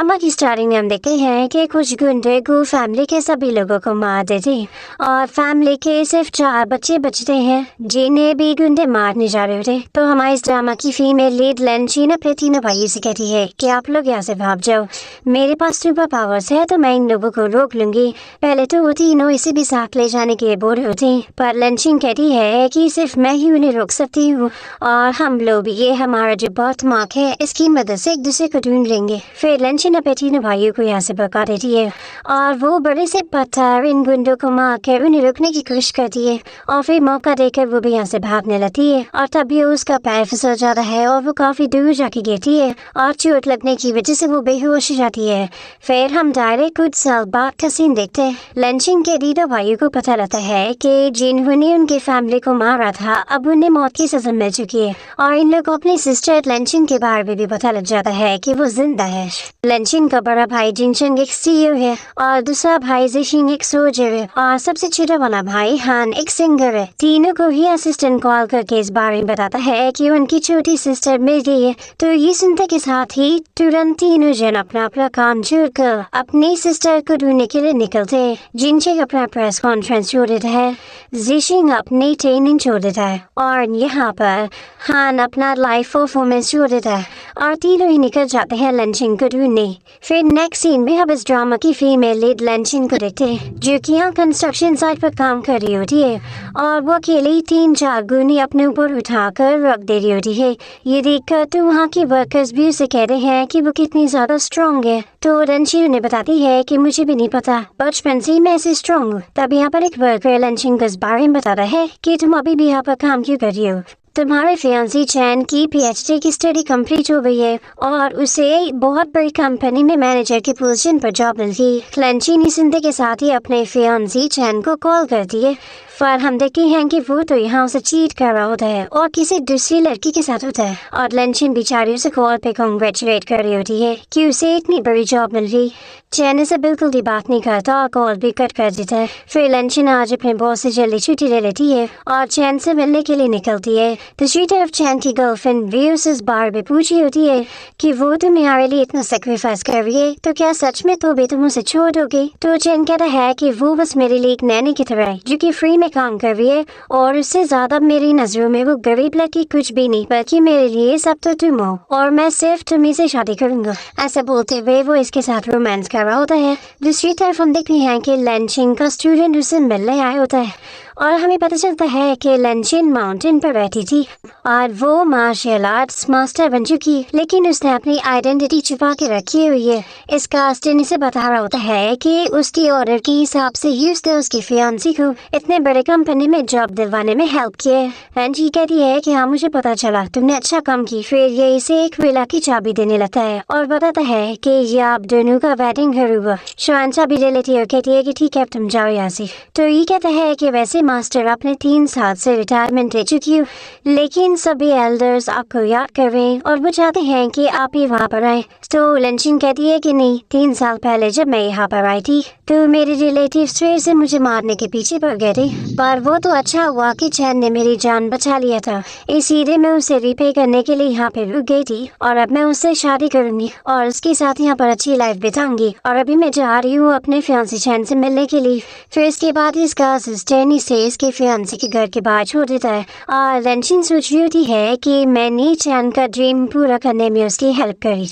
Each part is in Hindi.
अम्मा की स्टार्टिंग में हम देखते हैं कि कुछ गुंडे गू फैमिली के सभी लोगों को मार देते और फैमिली के सिर्फ 4 बच्चे बचते हैं जिन्हें भी गुंडे मारने जा रहे होते। तो हमारे इस ड्रामा की फीमेल लीड लेंचिन अपने तीनों भाइयों से कहती है कि आप लोग यहाँ से भाग जाओ, मेरे पास सुपर पावर्स है तो मैं इन लोगों को रोक लूंगी। पहले तो वो तीनों इसे भी साथ ले जाने के बोल रहे होते, पर लेंचिन कहती है कि सिर्फ मैं ही उन्हें रोक सकती हूँ और हम लोग ये हमारा जो बर्थ मार्क है इसकी मदद से एक दूसरे को ढूंढ लेंगे। फिर लेंचिन अपने तीनों भाइयों को यहाँ से भगा देती है और वो बड़े से पत्थर इन गुंडों को मार कर उन्हें रोकने की कोशिश करती है और फिर मौका देकर वो भी यहाँ से भागने लगती है और तभी उसका पैर फिसल जाता है और वो काफी दूर जाके गिरती है और चोट लगने की वजह से वो बेहोश हो जाती है। फिर हम डायरेक्ट कुछ साल बाद का सीन देखते हैं। लेंचिन के तीनों भाइयों को पता लगता है कि जिन्होंने उनके फैमिली को मारा था अब उन्हें मौत की सजा मिल चुकी है और इन लोग को अपनी सिस्टर लेंचिन के बारे में भी पता लग जाता है कि वो जिंदा है। लेंचिन का बड़ा भाई जिनचंग एक सीईओ है और दूसरा भाई जिशिंग एक सोल्जर है और सबसे छोटा वाला भाई हान एक सिंगर है। तीनों को ही असिस्टेंट कॉल करके इस बारे में बताता है कि उनकी छोटी सिस्टर मिल गई है। तो ये सुनते के साथ ही तुरंत तीनों जन अपना अपना काम छोड़कर अपनी सिस्टर को ढूंढने के लिए निकलते हैं। जिनचंग अपना प्रेस कॉन्फ्रेंस छोड़ देता है, जिशिंग अपनी ट्रेनिंग छोड़ देता है और यहाँ पर हान अपना लाइव परफॉर्मेंस छोड़ देता है और तीनों ही निकल जाते हैं लेंचिन को ढूंढने। फिर नेक्स्ट सीन में हम इस ड्रामा की फीमेल लीड लेंचिन को देखते हैं जो कि यहाँ कंस्ट्रक्शन साइट पर काम कर रही होती है और वो अकेली 3-4 गुनी अपने ऊपर उठाकर रख दे रही होती है। ये देखकर तो वहाँ के वर्कर्स भी उसे कह रहे हैं कि वो कितनी ज्यादा स्ट्रॉन्ग है। तो लेंचिन उन्हें बताती है कि मुझे भी नहीं पता, बचपन से मैं ऐसे स्ट्रॉन्ग हूँ। तब यहाँ पर एक वर्कर लेंचिन को इस बारे में बताता है कि तुम अभी भी यहाँ पर काम क्यों कर रही हो। तुम्हारे फियांसी चैन की पीएचडी की स्टडी कंप्लीट हो गई है और उसे बहुत बड़ी कंपनी में मैनेजर की पोजीशन पर जॉब मिल गई। लेंचिन सुनते के साथ ही अपने फियांसी चैन को कॉल करती है पर हम देखते हैं कि वो तो यहाँ उसे चीट कर रहा होता है और किसी दूसरी लड़की के साथ होता है और लेंचिन बेचारी उसे कॉल पे कांग्रेचुलेट कर रही होती है कि उसे इतनी बड़ी जॉब मिल गई। चैन से बिल्कुल भी बात नहीं करता और कॉल भी कट कर देता है। फिर लेंचिन आज अपने बॉस से जल्दी छुट्टी ले लेती है और चैन से मिलने के लिए निकलती है। दूसरी तरफ चैन की गर्लफ्रेंड भी उसे इस बार में पूछी होती है कि वो तुम्हारे लिए इतना सेक्रीफाइस कर रही है तो क्या सच में तो भी तुम उसे छोड़ दोगे। तो चैन कहता है कि वो बस मेरे लिए एक नैनी की तरह है जो कि फ्री में काम कर रही है और उससे ज्यादा मेरी नजरों में वो गरीब लड़की कुछ भी नहीं, बल्कि मेरे लिए सब तो तुम हो और मैं सिर्फ तुम्ही से शादी करूंगा। ऐसा बोलते हुए वो इसके साथ रोमांस कर रहा होता है। दूसरी तरफ हम देखते हैं कि लेंचिन का स्टूडेंट उसे मिलने आया होता है और हमें पता चलता है कि लेंचिन माउंटेन पर बैठी थी और वो मार्शल आर्ट्स मास्टर बन चुकी, लेकिन उसने अपनी आइडेंटिटी छुपा के रखी हुई है। इसका स्टूडेंट से बता रहा होता है कि उसकी ऑर्डर के हिसाब से ही उसने उसकी फियांसी को इतने बड़े कंपनी में जॉब दिलवाने में हेल्प किया है। एंजी कहती है कि हाँ मुझे पता चला, तुमने अच्छा काम की। फिर ये इसे एक विला की चाबी देने लगता है और बताता है कि ये आप दोनों का वेडिंग घर हुआ। शान चाबी ले लेती है और कहती है कि ठीक है तुम जाओ यहाँ से। तो ये कहता है कि वैसे मास्टर अपने 3 साल से रिटायरमेंट ले चुकी हूँ, लेकिन सभी एल्डर्स आपको याद कर रहे हैं और वो चाहते हैं कि आप ही वहाँ पर आए। तो लेंचिन कहती है कि नहीं, 3 साल पहले जब मैं यहाँ पर आई थी तो मेरे रिलेटिव्स फिर से मुझे मारने के पीछे पड़ गए थे, पर वो तो अच्छा हुआ कि चैन ने मेरी जान बचा लिया था, इसीलिए मैं उसे रिपे करने के लिए यहाँ पे रुक गई थी और अब मैं उससे शादी करूंगी और उसके साथ यहाँ पर अच्छी लाइफ बिताऊंगी। और अभी मैं जा रही हूँ अपने फियांसी चैन से मिलने के लिए। फिर इसके बाद इसका असिस्टेंट इसे इसके फियांसी के घर के बाहर छोड़ देता है और लेंचिन सोच रही होती है कि मैंने चैन का ड्रीम पूरा करने में उसकी हेल्प करी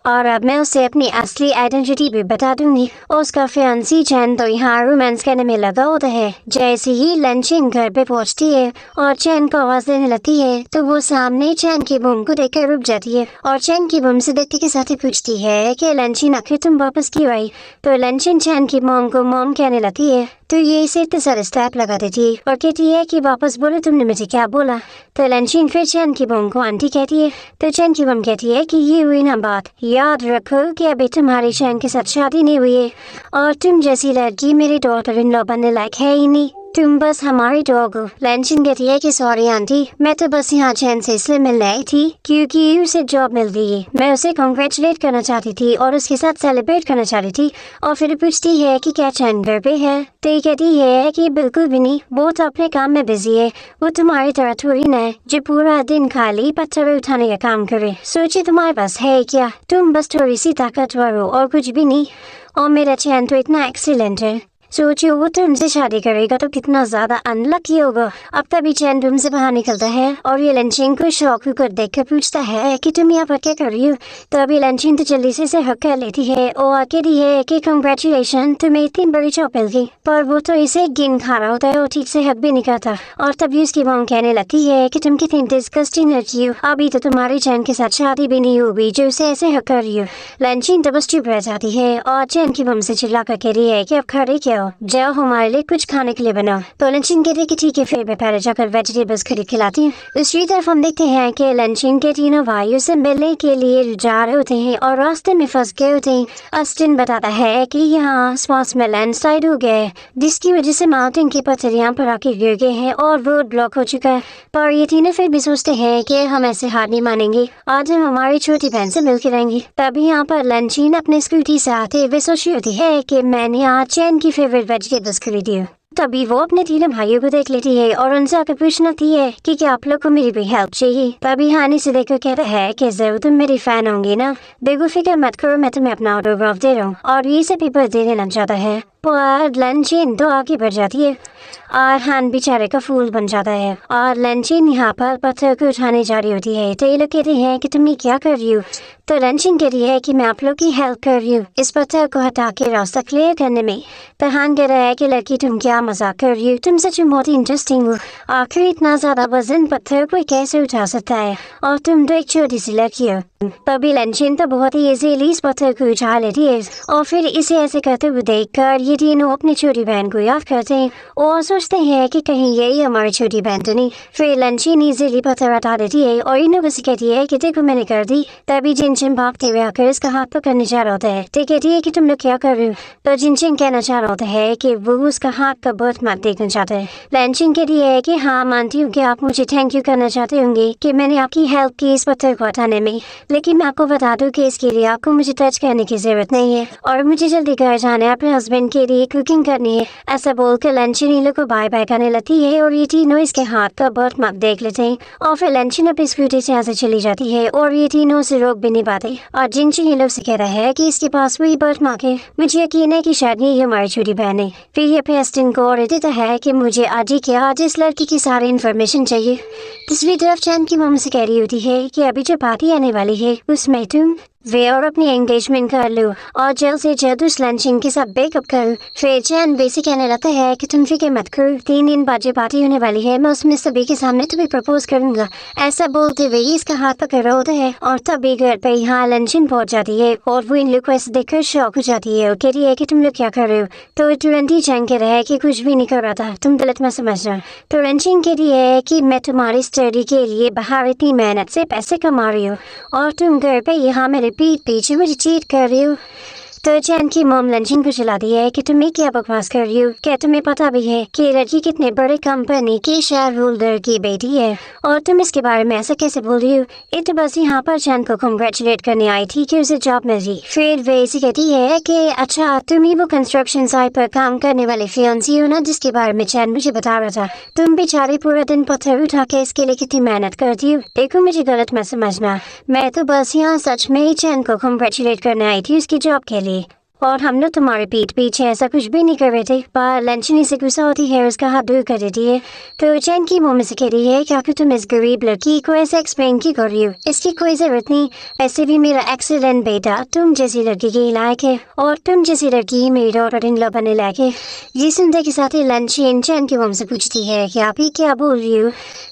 और अब मैं उसे अपनी असली आइडेंटिटी भी बता दूंगी। उसका फियांसी चैन तो यहाँ रोमांस करने में लगा होता है। जैसे ही लेंचिन घर पे पहुँचती है और चैन को आवाज देने लगती है तो वो सामने चैन की बूम को देखकर रुक जाती है और चैन की बूम से देखते के साथ ही पूछती है कि लेंचिन आखिर तुम वापस क्यों आई। तो लेंचिन चैन की मॉम को मॉम कहने लगती है तो ये इसे इतने सारे स्टेप लगा देती है और कहती है कि वापस बोलो तुमने मुझे क्या बोला। तो लेंचिन फिर चैन की बूम को आंटी कहती है। तो चैन की बूम कहती है कि ये हुई ना बात, याद रखो कि अभी तुम्हारी चैन के साथ शादी नहीं हुई है और तुम जैसी लड़की मेरी डॉटर इन लॉ बनने लायक है ही नहीं। तुम बस हमारी डॉग हो। लंचन कहती है कि सॉरी आंटी, मैं तो बस यहाँ चैन से इसलिए मिलने आई थी क्योंकि उसे जॉब मिल गई है। मैं उसे कॉन्ग्रेचुलेट करना चाहती थी और उसके साथ सेलिब्रेट करना चाहती थी। और फिर पूछती है कि क्या चैन घर पे है, तो ये कहती है कि बिल्कुल भी नहीं, वो तो अपने काम में बिजी है। वो तुम्हारी तरह थोड़ी न है जो पूरा दिन खाली पत्थर उठाने का काम करे। सोचिए तुम्हारे पास है क्या, तुम बस थोड़ी सी ताकतवर हो और कुछ भी नहीं। और मेरा चैन तो इतना एक्सीलेंट है, सोचिए वो तुमसे शादी करेगा तो कितना ज्यादा अनलकी होगा। अब तभी चैन रूम से बाहर निकलता है और ये लंचिंग को शौक होकर देखकर पूछता है कि तुम यहाँ पर क्या कर रही हो। तो अभी लंचिंग तो जल्दी से इसे हक कर लेती है और कहती है कि कंग्रेचुलेशन, तुम्हें इतनी बड़ी जॉब मिल गई। पर वो तो इसे गिन खा रहा होता है और ठीक से हक भी नहीं करता। और तभी उसकी मॉम कहने लगती है कि तुम कितनी डिस्गस्टिंग लड़की हो, अभी तो तुम्हारी चैन के साथ शादी भी नहीं हुई जो उसे ऐसे हक कर रही हो। लंचिंग तो बस चुप रह जाती है और चैन की मॉम से चिल्ला कर कह रही है कि अब खड़े क्या हो, जाओ हमारे लिए कुछ खाने के लिए बनाओ। तो लंचिंग कहते कि ठीक है, फिर मैं पहले जाकर वेजिटेबल्स खरीद खिलाती हूँ। दूसरी तरफ हम देखते हैं कि लंचिंग के तीनों भाइयों से मिलने के लिए जा रहे होते हैं और रास्ते में फंस गए होते हैं। अस्टिन बताता है कि यहाँ आसपास में लैंडस्लाइड हो गया है जिसकी वजह से माउंटेन की पत्थर पर आके गिर गए हैं और रोड ब्लॉक हो चुका है। पर ये तीनों फिर भी सोचते हैं कि हम ऐसे हार नहीं मानेंगे, आज हम हमारी छोटी बहन से मिल के रहेंगे। तभी यहाँ पर लंचिंग अपने स्कूटी से आते हुए सोच रही होती है कि मैंने आज चैन की फेवरेट वेजिटेबल्स खरीदी है। तभी वो अपने तीनों भाइयों को देख लेती है और उनसे आकर पूछना है कि क्या आप लोग को मेरी भी हेल्प चाहिए। तभी हानी से देखकर कहता है कि जरूर तुम मेरी फैन होंगी ना, देखो फिक्र मत करो, मैं तुम्हें अपना ऑटोग्राफ दे रहा हूँ। और ये से पेपर दे देना चाहता है पर लंचिन तो आगे बढ़ जाती है और हान बेचारे का फूल बन जाता है। और लंचिन यहाँ पर पत्थर को उठाने जा रही होती है तो ये लोग कहते हैं कि तुम ये क्या कर रही हो। तो लंचिन कह रही है कि मैं आप लोग की हेल्प कर रही हूँ इस पत्थर को हटा के रास्ता क्लियर करने में। तो हान कह रहा है कि लड़की तुम क्या मजाक कर रही हो, तुम सच में बहुत इंटरेस्टिंग हो, आखिर इतना ज्यादा वजन पत्थर को कैसे उठा सकता है और तुम तो एक छोटी सी लड़की हो। तभी लंचिन तो बहुत ही इजीली इस पत्थर को उठा लेती है और फिर इसे ऐसे करते हुए देखकर ये तीनों अपनी छोटी बहन को याद करते हैं और सोचते हैं कि कहीं यही हमारी छोटी बहन तो नहीं। फिर लंचिन इजीली पत्थर हटा देती है और इन लोगों से कहती है कि देखो मैंने कर दी। तभी जिनचिन भागते हुए आकर इसका हाथ पकड़ने जा रहा होता है तो कहती है कि तुम लोग क्या कर रहे हो। तो जिनचिन कहना चाह रहा होता है कि वो उसका हाथ का बर्थ मार्क देखना चाहता है। लंचिन कहती है कि हाँ मानती हूँ कि आप मुझे थैंक यू करना चाहते होंगे कि मैंने आपकी हेल्प की इस पत्थर को हटाने में, लेकिन मैं आपको बता दूं कि इसके लिए आपको मुझे टच करने की जरूरत नहीं है और मुझे जल्दी घर जाना है, अपने हस्बैंड के लिए कुकिंग करनी है। ऐसा बोलकर लंचिन इन लोग को बाय बाय करने लगती है और ये तीनों इसके हाथ का बर्थ मार्क देख लेते हैं और फिर लंचिन अपनी स्कूटी से यहाँ से चली जाती है और ये तीनों से रोक भी नहीं पाते। और जिनचिन इन लोग से कह रहा है कि इसके पास वही बर्थ मार्क है, मुझे यकीन है कि शायद ये हमारी छोटी बहन है। फिर ये पेस्टिन को और देता है कि मुझे आज ही क्या आज इस लड़की की सारी इन्फॉर्मेशन चाहिए। दूसरी तरफ चैन की मम्मी से कह रही होती है कि अभी जो पार्टी आने वाली है उसमें तुम वे और अपनी एंगेजमेंट कर लो और जल्द से जल्द उस लंचिंग के साथ ब्रेकअप कर। फिर चैन बेसिक कहने लगता है कि तुम फिक्र मत करो, 3 दिन बाद जो पार्टी होने वाली है मैं उसमें सभी के सामने तुम्हें प्रपोज करूंगा। ऐसा बोलते हुए इसका हाथ पकड़ रहा होता है और तभी घर पे यहाँ लंचिंग पहुंच जाती है और वो इन लोग को ऐसे देखकर शॉक हो जाती है और कह रही है कि तुम लोग क्या कर रहे हो। तो तुरंत ही चैन कह रहा है कि कुछ भी नहीं कर रहा था, तुम गलत मत समझना। तो लंचिंग कह रही है कि मैं तुम्हारी स्टडी के लिए बाहर इतनी मेहनत से पैसे कमा रही हूँ और तुम घर पे यहाँ मेरे पीठ पीछे मुझे चीट कर रही हो। तो चैन की मॉम लंचिंग को चिल्लाती है कि तुम्हें क्या बकवास कर रही हो, क्या तुम्हें पता भी है कि लड़की कितने बड़े कंपनी की शेयर होल्डर की बेटी है और तुम इसके बारे में ऐसा कैसे बोल रही हो। ये तो बस यहाँ पर चैन को कंग्रेचुलेट करने आई थी कि उसे जॉब मिल गई। फिर वे इसे कहती है कि अच्छा तुम ही वो कंस्ट्रक्शन साइट पर काम करने वाले फियांसी हो ना जिसके बारे में चैन मुझे बता रहा था। तुम बेचारी पूरा दिन पत्थर उठा के इसके लिए कितनी मेहनत करती हो। देखो मुझे गलत मत समझना, मैं तो बस यहाँ सच में ही चैन को कंग्रेचुलेट करने आई थी उसकी जॉब के लिए और हम लोग तुम्हारे पीठ पीछे ऐसा कुछ भी नहीं कर रहे थे। पर लंचिनी से गुस्सा होती है, उसका हाथ दूर कर देती है। तो चैन की मुंह में से कह रही है क्या कि तुम इस गरीब लड़की को ऐसे एक्सप्लेन की कर रही हो, इसकी कोई जरूरत नहीं। ऐसे भी मेरा एक्सीडेंट बेटा तुम जैसी लड़की के लायक है और तुम जैसी लड़की ही मेरी डॉटर इन लॉ बनने लायक है। ये सुनते के साथ ही लंचिन चैन की मुंह से पूछती है कि आप ही क्या बोल रही हो।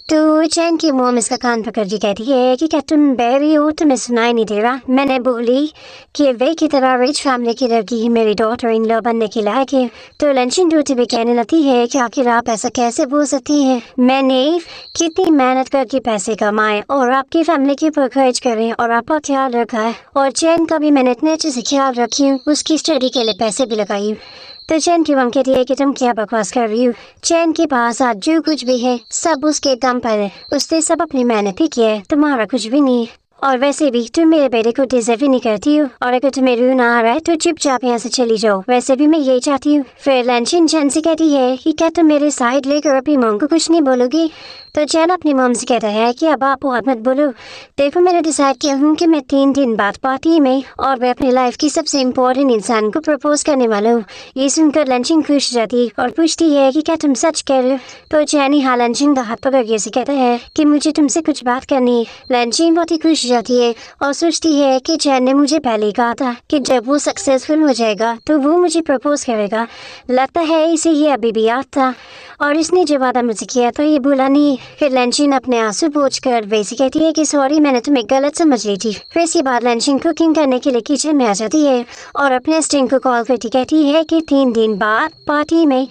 तो चैन की मोम इसका कान पकड़ के कहती है कि क्या तुम बहरी हो, तुम्हें सुनाई नहीं दे रहा। मैंने बोली कि वे की तरह रिच फैमिली की लड़की मेरी डॉटर इन लॉ बनने के लायक है। तो लंचन ड्यूटी भी कहने लगती है कि आखिर आप ऐसा कैसे बोल सकती हैं। मैंने कितनी मेहनत करके पैसे कमाए और आपकी फैमिली के ऊपर खर्च करें और आपका ख्याल रखा है, और चैन का भी मैंने इतने अच्छे से ख्याल रखी हूँ, उसकी स्टडी के लिए पैसे भी लगाई हूँ। तो चैन की मम कहती है कि तुम क्या बकवास कर रही हो। चैन के पास आज जो कुछ भी है सब उसके दम पर है, उसने सब अपनी मेहनत ही किया है, तुम्हारा कुछ भी नहीं है। और वैसे भी तुम मेरे बेटे को डिजर्व ही नहीं करती हो, और अगर तुम्हें रोना आ रहा है तो चुपचाप यहाँ से चली जाओ, वैसे भी मैं यही चाहती हूँ। फिर लंचन चैन से कहती है कि क्या तुम मेरे साइड लेकर अपनी मम को कुछ नहीं बोलोगी। तो चैन अपनी मम से कहता है कि अब आप बहुत मत बोलो, देखो मैंने डिसाइड किया हूँ कि मैं 3 दिन बाद पार्टी में और मैं अपनी लाइफ की सबसे इम्पोर्टेंट इंसान को प्रपोज करने वाला हूँ। ये सुनकर लंचन खुश जाती और पूछती है कि क्या तुम सच कह रहे हो। तो चैन यहाँ लंचन का हाथ पकड़ के से कहता है कि मुझे तुमसे कुछ बात करनी है। लंचन बहुत ही खुश जाती है और सोचती है कि चैन ने मुझे पहले ही कहा था कि जब वो सक्सेसफुल हो जाएगा तो वो मुझे प्रपोज करेगा। लगता है इसे ये अभी भी याद था और इसने जो वादा मुझसे किया तो ये भूला नहीं। फिर लंचन अपने आंसू पोंछ कर वैसे कहती है कि सॉरी मैंने तुम्हें गलत समझ ली थी। फिर इसके बाद लंचन कुकिंग करने के लिए किचन में आ जाती है और अपने स्टिंग को कॉल करती कहती है कि 3 दिन बाद पार्टी में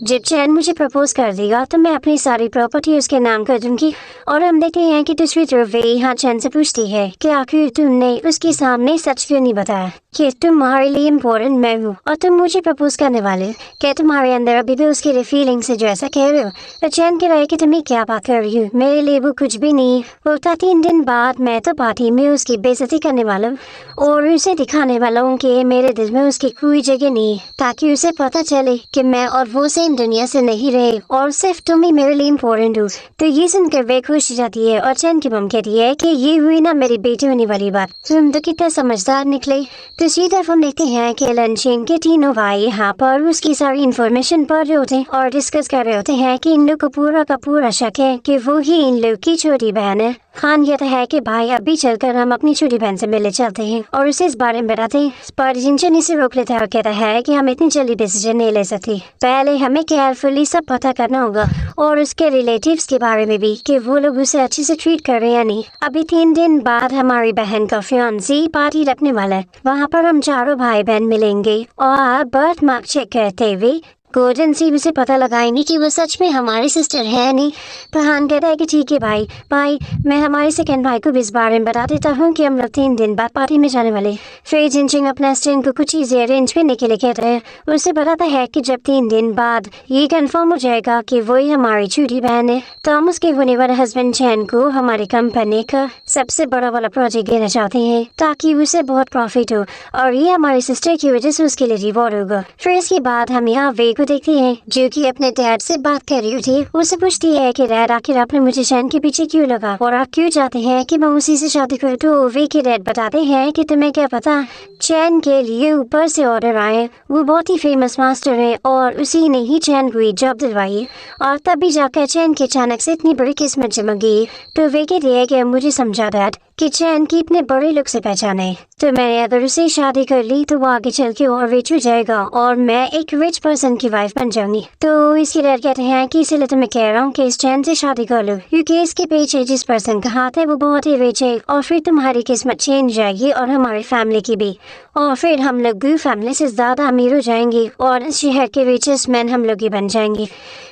जब चैन मुझे प्रपोज कर देगा तो मैं अपनी सारी प्रॉपर्टी उसके नाम कर दूंगी। और हम देखते हैं कि दूसरी तरफ वे यहाँ चैन से पूछती है कि आखिर तुमने उसके सामने सच क्यों नहीं बताया कि तुम्हारे लिए इम्पोर्टेंट मैं हूँ और तुम मुझे प्रपोज करने वाले। क्या तुम्हारे अंदर अभी भी उसके लिए फीलिंग से जो ऐसा कह रहे हो। तो चैन कह रहा है कि तुम्हें क्या बात कर रही हो, मेरे लिए वो कुछ भी नहीं होता। 3 दिन बाद मैं तो पार्टी में उसकी बेइज्जती करने वाला हूँ और उसे दिखाने वाला हूँ कि मेरे दिल में उसकी कोई जगह नहीं, ताकि उसे पता चले कि मैं और वो सेम दुनिया से नहीं रहे और सिर्फ तुम ही मेरे लिए इम्पोर्टेंट हो। तो ये सुनकर वे खुश जाती है और चैन की मम कहती है कि ये हुई ना मेरी बेटी होने वाली बात, तुम तो कितना समझदार निकले। दूसरी तरफ हम देखते हैं कि लंचन के तीनों भाई यहाँ पर उसकी सारी इन्फॉर्मेशन पढ़ रहे होते हैं और डिस्कस कर रहे होते हैं कि इन लोग को पूरा का पूरा शक है कि वो ही इन लोग की छोटी बहन है। खान कहता है कि भाई अभी चलकर हम अपनी छोटी बहन से मिलने चलते हैं और उसे इस बारे में बताते हैं। पर जिनचन इसे रोक लेता है और कहता है कि हम इतनी जल्दी डिसीजन नहीं ले सकते, पहले हमें केयरफुली सब पता करना होगा और उसके रिलेटिव्स के बारे में भी कि वो लोग उसे अच्छे से ट्रीट कर रहे हैं या नहीं। अभी 3 दिन बाद हमारी बहन का फियांसी पार्टी रखने वाला है, वहाँ पर हम चारों भाई बहन मिलेंगे और बर्थ मार्क चेक करते हुए गोल्डन सी से पता लगाएंगे कि वो सच में हमारी सिस्टर है नहीं। प्रहान कहता है कि ठीक है भाई मैं हमारे सेकंड भाई को भी इस बारे में बता देता हूँ कि हम लोग 3 दिन बाद पार्टी में जाने वाले। फिर जिनचिंग अपना स्टिंग को कुछ चीज़ें अरेंज करने के लिए कहता है। उसे बताता है कि जब 3 दिन बाद ये कंफर्म हो जाएगा कि वही हमारी छोटी बहन है तो हम उसके होने वाले हस्बैंड चैन को हमारी कंपनी का सबसे बड़ा वाला प्रोजेक्ट देना चाहते हैं ताकि उसे बहुत प्रॉफिट हो और ये हमारी सिस्टर की वजह से उसके लिए रिवॉर्ड होगा। फिर इसके बाद हम यहाँ वे को देखते हैं जो कि अपने डैड से बात कर रही थी। उसे पूछती है कि डैड आखिर आपने मुझे चैन के पीछे क्यों लगा और आप क्यों चाहते हैं कि मैं उसी से शादी करूं। तो वे के डैड बताते हैं कि तुम्हें क्या पता चैन के लिए ऊपर से ऑर्डर आए, वो बहुत ही फेमस मास्टर है और उसी ने ही चैन को जॉब दिलवाई और तभी जाकर चैन के अचानक से इतनी बड़ी किस्मत चमक गई। तो वे कहते हैं कि मुझे समझा डैड कि चैन की इतने बड़े लोग से पहचान है, तो मैंने अगर उसे शादी कर ली तो वो आगे चल के और रिच हो जाएगा और मैं एक रिच पर्सन की वाइफ बन जाऊंगी। तो इसके डैड कहते हैं कि इसलिए तो मैं कह रहा हूँ कि इस चैन से शादी कर लो क्योंकि इसके पीछे जिस पर्सन का हाथ है वो बहुत ही रिच है और फिर तुम्हारी किस्मत चेंज जाएगी और हमारी फैमिली की भी, और फिर हम लोग भी फैमिली से ज्यादा अमीर हो जाएंगे और इस शहर के रिचेस्ट मैन हम लोग ही बन जाएंगे।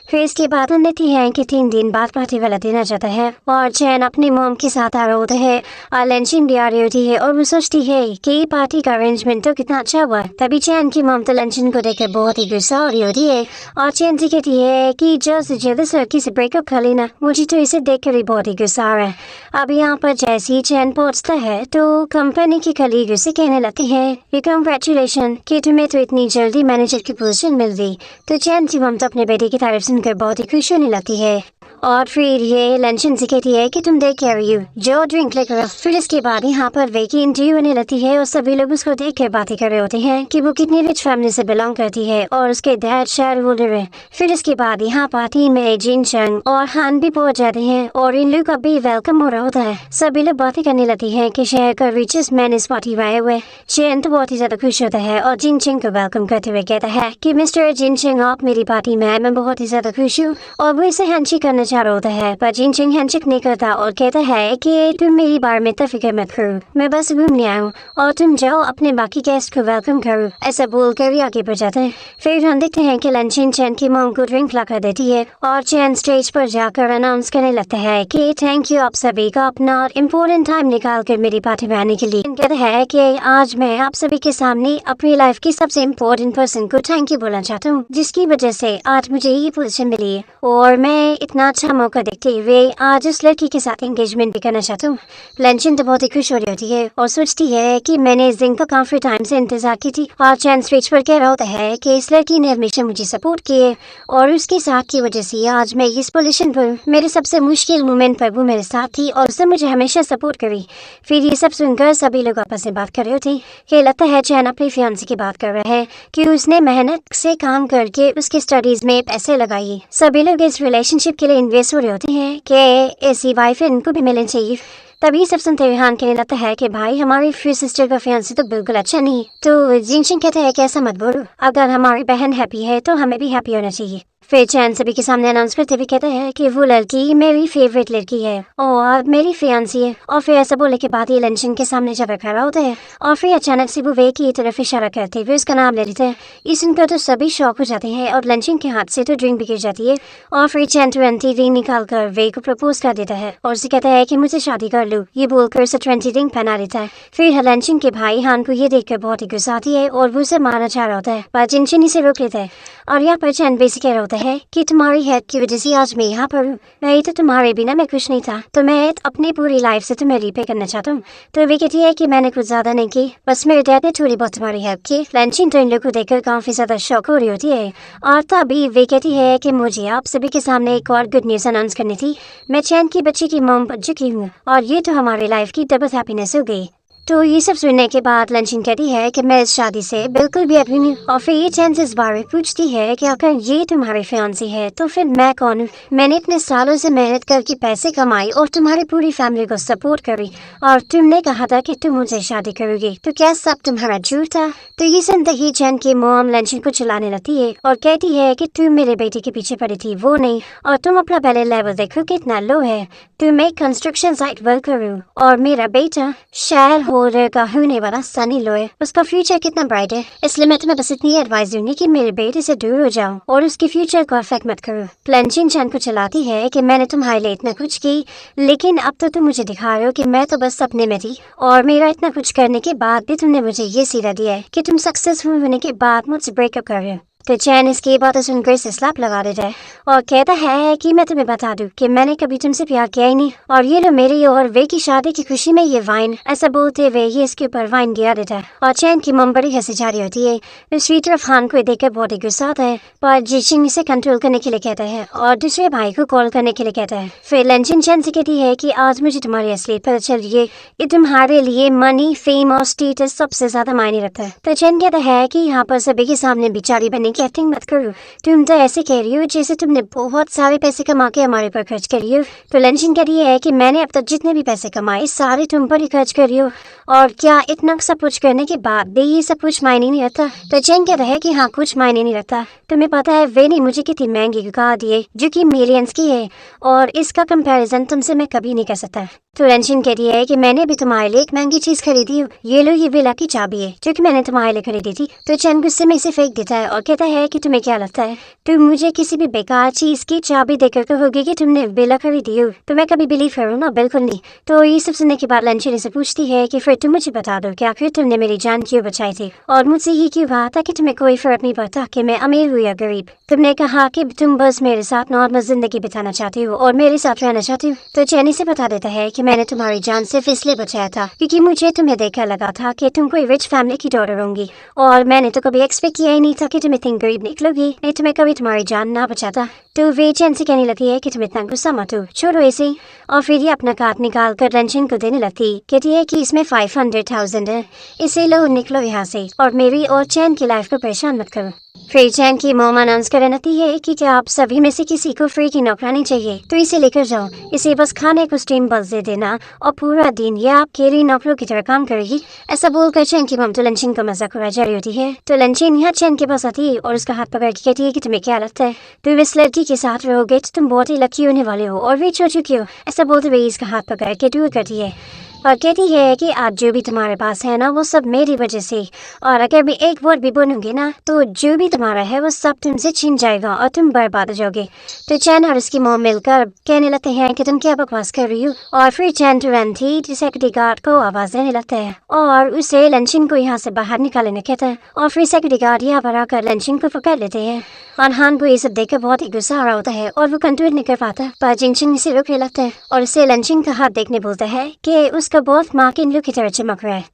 फिर इसके बाद हम देखते हैं कि 3 दिन बाद पार्टी वाला दिन आ जाता है और चैन अपनी मॉम के साथ आ रहा होता है और लंचन भी आ रही होती है और वो सोचती है कि पार्टी का अरेंजमेंट तो कितना अच्छा हुआ। तभी चैन की मॉम तो लंचन को देखकर बहुत ही गुस्सा हो रही होती है और चैन से कहती है कि जल्द से जल्द इस लड़की से ब्रेकअप कर लेना, मुझे तो इसे देखकर ही बहुत ही गुस्सा आ रहा है। अब यहाँ पर जैसे ही चैन पहुँचता है तो कंपनी की कलीग उसे कहने लगती है कि कंग्रेचुलेशन कि तुम्हें तो इतनी जल्दी मैनेजर की पोजीशन मिल गई। तो चैन की मॉम तो अपने बेटे की तारीफ सुनकर बहुत ही खुश होने लगती है और फिर ये लंचन से कहती है कि तुम देख क्या रही हो, जो ड्रिंक लेकर। फिर इसके बाद यहाँ पर वे की इंटरव्यू होने लगती है और सभी लोग उसको देख कर बातें कर रहे होते हैं कि वो कितनी रिच फैमिली से बिलोंग करती है और उसके डैड शेयर होल्डर है। फिर इसके बाद यहाँ पार्टी में जिनचंग और हान भी पहुंच जाते हैं और इन लोग का भी वेलकम हो रहा होता है। सभी लोग बातें करने लगती है कि शहर का रिचेस्ट मैन इस पार्टी में आए हुए। चैन तो बहुत ही ज्यादा खुश होता है और जिनचंग को वेलकम करते हुए कहता है कि मिस्टर जिनचंग आप मेरी पार्टी में आए, मैं बहुत ही ज्यादा खुश हूँ। और वो इसे हैंडशेक करना चाह होता है, पर जिनचिंग हैंडशेक नहीं करता और कहता है कि तुम मेरी बार में फिक्र मत करो, मैं बस घूमने आया हूँ और तुम जाओ अपने बाकी गेस्ट को वेलकम करो। ऐसा बोलकर भी आगे बढ़ जाते हैं। फिर हम देखते हैं कि लंचिन चैन की मॉम को ड्रिंक ला कर देती है और चैन स्टेज पर जाकर अनाउंस करने लगता है कि थैंक यू आप सभी का अपना इम्पोर्टेंट टाइम निकाल कर मेरी पार्टी में आने के लिए। कहता है कि आज मैं आप सभी के सामने अपनी लाइफ की सबसे इम्पोर्टेंट पर्सन को थैंक यू बोलना चाहता हूँ, जिसकी वजह से आज मुझे ये पोजीशन मिली है और मैं इतना अच्छा मौका देखते हुए आज उस लड़की के साथ एंगेजमेंट भी करना चाहता हूँ। लंचिन तो बहुत ही खुश हो रही होती है और सोचती है कि मैंने इस दिन का काफी टाइम से इंतजार की थी। और चैन स्पीच पर कह रहा होता है कि इस लड़की ने हमेशा मुझे सपोर्ट किए और उसके साथ की वजह से आज मैं इस पोजीशन पर, मेरे सबसे मुश्किल मोमेंट पर वो मेरे साथ थी और उसने मुझे हमेशा सपोर्ट करी। फिर ये सब सुनकर सभी लोग आपस में बात कर रहे थे कि लगता है चैन अपनी फियांसी की बात कर रहा है कि उसने मेहनत से काम करके उसकी स्टडीज में पैसे लगाए। सभी लोग इस रिलेशनशिप के लिए इन्वेस्ट हो रहे होते हैं कि ऐसी वाइफ इनको भी मिलनी चाहिए। तभी सब सुनते हुए हान कहने लगता है कि भाई हमारी फिर सिस्टर का फियांसी तो बिल्कुल अच्छा नहीं। तो जिनशिंग कहते हैं कि ऐसा मत बोलो, अगर हमारी बहन हैप्पी है तो हमें भी हैप्पी होना चाहिए। फिर चैन सभी के सामने अनाउंस करते हुए कहता है कि वो लड़की मेरी फेवरेट लड़की है और मेरी फियांसी है। और फिर ऐसा बोलने के बाद ये लंचिन के सामने जब खड़ा होता है और फिर अचानक से वो वे की तरफ इशारा करते हुए उसका नाम ले लेते हैं। इस सुनकर तो सभी शॉक हो जाते हैं और लंचिन के हाथ से तो ड्रिंक भी गिर जाती है। और फिर चैन तुरंत रिंग निकाल कर वे को प्रपोज कर देता है और उसे कहता है कि मुझे शादी कर लो। ये बोलकर उसे 20 रिंग पहना देता है। फिर लंचिन के भाई हान को ये देखकर बहुत ही गुस्सा आती है और वो उसे मारना चाह रहा होता है, पर जिनशिन इसे रोक लेता है। और यहाँ पर चैन बेसिक कह रहा होता है कि तुम्हारी हेल्प की वजह से आज मैं यहाँ पर हूँ, नहीं तो तुम्हारे बिना मैं कुछ नहीं था, तो मैं अपनी पूरी लाइफ से तुम्हें रिपे करना चाहता हूँ। तो वे कहती है कि मैंने कुछ ज्यादा नहीं की, बस मेरे डैड ने थोड़ी बहुत तुम्हारी हेल्प की। लंचिन तो इन लोगों को देखकर काफी ज्यादा शौक हो रही होती है और तभी वे कहती है कि मुझे आप सभी के सामने एक और गुड न्यूज अनाउंस करनी थी। मैं चैन की बच्ची की मॉम बन चुकी हूँ और ये तो हमारी लाइफ की डबल हैप्पीनेस हो गई। तो ये सब सुनने के बाद लंचिन कहती है कि मैं इस शादी से बिल्कुल भी अग्री नहीं। और फिर ये चैन से इस बारे पूछती है कि अगर ये तुम्हारी फियांसी है तो फिर मैं कौन हूँ? मैंने इतने सालों से मेहनत करके पैसे कमाई और तुम्हारी पूरी फैमिली को सपोर्ट करी और तुमने कहा था कि तुम मुझसे शादी करोगी, तो क्या सब तुम्हारा झूठ था? तो ये सुनते ही चैन की मॉम लंचिन को चिल्लाने लगती है और कहती है कि तुम मेरे बेटे के पीछे पड़ी थी, वो नहीं, और तुम अपना पहले लेवल देखो कितना लो है। तुम एक कंस्ट्रक्शन साइट वर्कर हो और मेरा बेटा शेयर होल्डर का होने वाला सनी लो है, उसका फ्यूचर कितना ब्राइट है। इसलिए मैं तुम्हें बस इतनी एडवाइस दूंगी कि मेरे बेटे से दूर हो जाओ और उसके फ्यूचर को अफेक्ट मत करो। लंचिन चैन को चलाती है कि मैंने तुम्हारे लिए इतना कुछ की, लेकिन अब तो तुम मुझे दिखा रहे हो कि मैं तो बस सपने में थी और मेरा इतना कुछ करने के बाद भी तुमने मुझे ये सीधा दिया है कि तुम सक्सेसफुल होने के बाद मुझसे ब्रेकअप कर रहे हो। तो चैन इसकी बात सुनकर से स्लैप लगा देता है और कहता है कि मैं तुम्हें बता दूं कि मैंने कभी तुमसे प्यार किया ही नहीं और ये लो मेरी और वे की शादी की खुशी में ये वाइन। ऐसा बोलते हुए ये इसके ऊपर वाइन गिरा देता है और चैन की मम बड़ी हंसी जा रही होती है। दूसरी तरफ हान को देखकर बहुत ही गुस्सा आता है, पर जिशिंग इसे कंट्रोल करने के लिए कहता है और दूसरे भाई को कॉल करने के लिए कहता है। फिर लंचिन चैन से कहती है कि आज मुझे तुम्हारी असलियत पता चल रही है, ये तुम्हारे लिए मनी, फेम और स्टेटस सबसे ज्यादा मायने रखता है। तो चैन कहता है कि यहाँ पर सभी के सामने बेचारी बनने की एक्टिंग मत करो, तुम तो ऐसे कह रही हो जैसे तुमने बहुत सारे पैसे कमा के हमारे पर खर्च करी हो। तो लंचिन कह रही है कि मैंने अब तक जितने भी पैसे कमाए सारे तुम पर ही खर्च करी हो और क्या इतना सब कुछ करने के बाद भी ये सब कुछ मायने नहीं रखता? तो चैन कहता है कि हाँ कुछ मायने नहीं रखता। तुम्हें पता है वे ने मुझे कितनी महंगी कार दी है जो कि मिलियंस की है और इसका कंपैरिजन तुमसे मैं कभी नहीं कर सकता। तो लंचिन कह रही है कि मैंने भी तुम्हारे लिए एक महंगी चीज खरीदी हो, ये लो ये विला की चाबी है जो कि मैंने तुम्हारे लिए खरीदी थी। तो चैन गुस्से में इसे फेंक देता है और कहता है कि तुम्हें क्या लगता है तुम मुझे किसी भी बेकार चीज की चाबी देकर कहोगे कि तुमने विला खरीदी हो? तो मैं कभी बिलीव करूँ ना? बिल्कुल नहीं। तो ये सब सुनने के बाद लंचिन इसे पूछती है कि फिर तुम मुझे बता दो कि आखिर तुमने मेरी जान क्यों बचाई थी और मुझसे ये क्यों कहा था कि तुम्हें कोई फर्क नहीं पड़ता कि मैं अमीर हूँ या गरीब? तुमने कहा कि तुम बस मेरे साथ नॉर्मल जिंदगी बिताना चाहती हो और मेरे साथ रहना चाहती हो। तो चैन इसे बता देता है कि मैंने तुम्हारी जान सिर्फ इसलिए बचाया था क्योंकि मुझे तुम्हें देखकर लगा था कि तुम कोई रिच फैमिली की डॉटर होंगी और मैंने तो कभी एक्सपेक्ट किया ही नहीं था कि तुम इतनी गरीब निकलोगी, नहीं तुम्हें कभी तुम्हारी जान ना बचाता। तो वे चैन से कहने लगती है कि तुम इतना गुस्सा मत हो, छोड़ो ऐसे। और फिर ये अपना कार्ड निकाल कर लंचिन को देने लगती, कहती है कि इसमें 500,000 है, इसे लो निकलो यहाँ से और मेरी और चैन की लाइफ को परेशान मत करो। फिर चैन की मोम अनाउंस करती है कि क्या आप सभी में से किसी को फ्री की नौकरानी चाहिए तो इसे लेकर जाओ, इसे बस खाने को स्टीम बस दे देना और पूरा दिन ये आपके लिए नौकरों की तरह काम करेगी। ऐसा बोलकर चैन की मोम तो लंचिन को मजाक उड़ा जा रही होती है। तो लंचिन यहाँ चैन के पास आती है और उसका हाथ पकड़ के कहती है कि तुम्हें क्या लगता है तुम इस लड़की के साथ रहोगे तो तुम बहुत ही लकी होने वाले हो और वे छोड़ चुकी हो। ऐसा बोलते हुए इसका हाथ पकड़ के दूर करती है और कहती है कि आज जो भी तुम्हारे पास है ना वो सब मेरी वजह से, और अगर मैं एक वर्ड भी बोलूंगी ना तो जो भी तुम्हारा है वो सब तुमसे छीन जाएगा और तुम बर्बाद हो जाओगे। तो चैन और उसकी मोम मिलकर कहने लगते हैं कि तुम क्या बकवास कर रही हो, और फिर चैन तुरंत ही सिक्योरिटी गार्ड को आवाज देने लगता है और उसे लंचिन को यहाँ से बाहर निकालने कहता है। और फिर सिक्योरिटी गार्ड यहाँ पर आकर लंचिन को पकड़ लेते हैं और हान को ये सब देखकर बहुत ही गुस्सा आ रहा होता है और वो कंट्रोल नहीं कर पाता, पर जिंगचिंग इसे रोकने लगता है और उसे लंचिन का हाथ देखने बोलता है कि उसका बहुत माँ के इन लोग की तरह चमक रहा है।